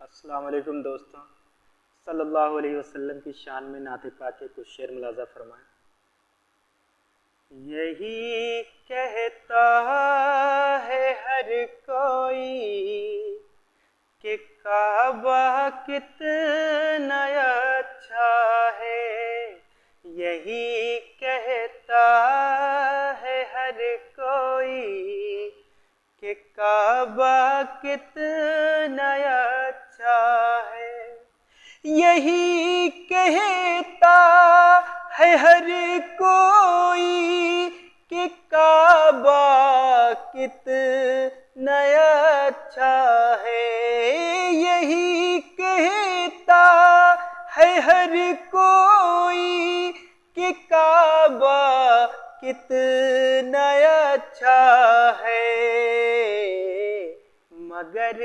السلام علیکم دوستوں، صلی اللہ علیہ وسلم کی شان میں نعت پاک کے کچھ شعر ملاحظہ فرمائیں۔ یہی کہتا ہے ہر کوئی کہ کعبہ کتنا اچھا ہے، یہی کہتا ہے ہر کوئی کہ کعبہ کتنا اچھا ہے، یہی کہتا ہے ہر کوئی کہ کعبہ کتنا اچھا ہے، یہی کہتا ہے ہر کوئی کہ کعبہ کتنا اچھا ہے، مگر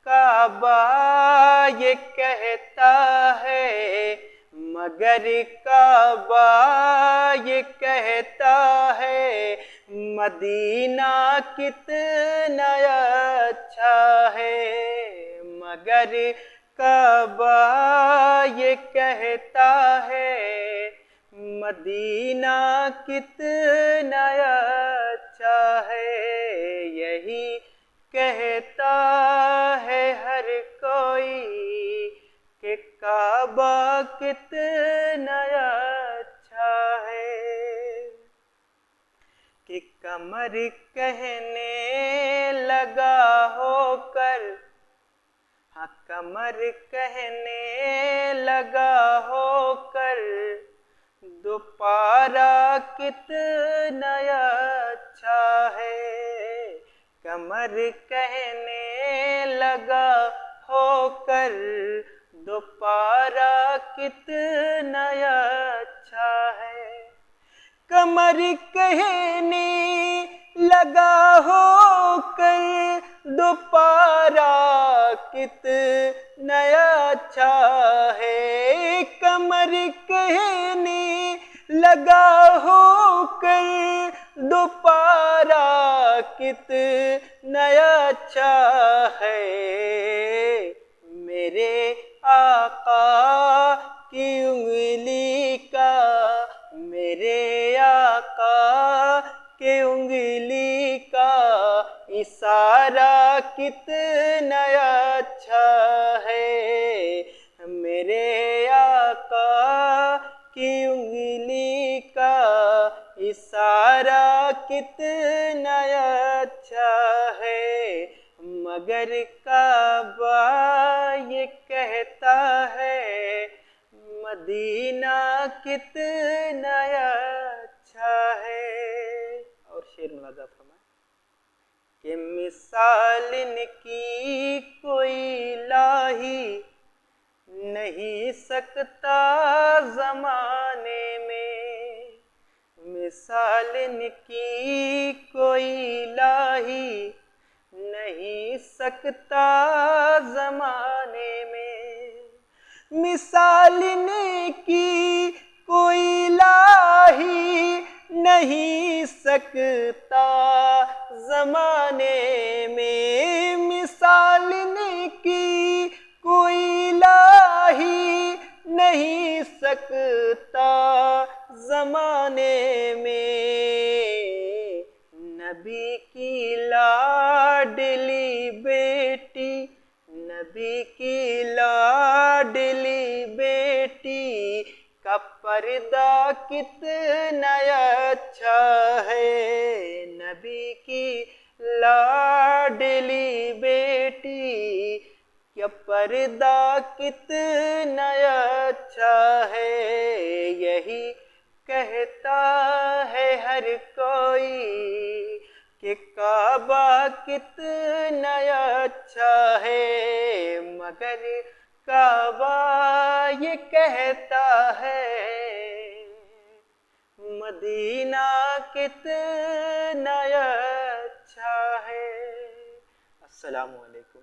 کعبہ یہ کہتا ہے، مگر کعبہ یہ کہتا ہے مدینہ کتنا اچھا ہے، مگر کعبہ یہ کہتا ہے مدینہ کتنا اچھا ہے، یہی کہتا ہے ہر کوئی کہ کعبہ کتنا اچھا ہے، کہ قمر کہنے لگا ہو کر، ہاں قمر کہنے لگا ہو کر دوپہر کتنا اچھا ہے، قمر کہنے لگا ہو کر دوپہر کتنا اچھا ہے، قمر کہنے لگا ہو کر دوپہر کتنا اچھا ہے، قمر کہنے لگا ہو کر دوپہر کتنا اچھا ہے، میرے آقا کی انگلی کا، میرے آقا کی انگلی کا اشارہ کتنا اچھا ہے، میرے آقا کی انگلی کا اشارہ کتنا اچھا ہے، مگر کعبہ یہ کہتا ہے مدینہ کتنا اچھا ہے۔ اور شعر ملاحظہ فرمائیں کہ مثال ان کی کوئی لاہی نہیں سکتا زمانے میں، مثال ان کی کوئی لاہی نہیں سکتا زمانے میں، مثال ان کی کوئی لاہی نہیں سکتا زمانے میں، مثال ان کی کوئی لاہی نہیں سکتا زمانے میں، نبی کی لاڈلی بیٹی، نبی کی لاڈلی بیٹی کا پردہ کتنا اچھا ہے، نبی کی لاڈلی بیٹی کا پردہ کتنا اچھا ہے، یہی کہتا ہے ہر کوئی کہ کعبہ کتنا اچھا ہے، مگر کعبہ یہ کہتا ہے مدینہ کتنا اچھا ہے۔ السلام علیکم۔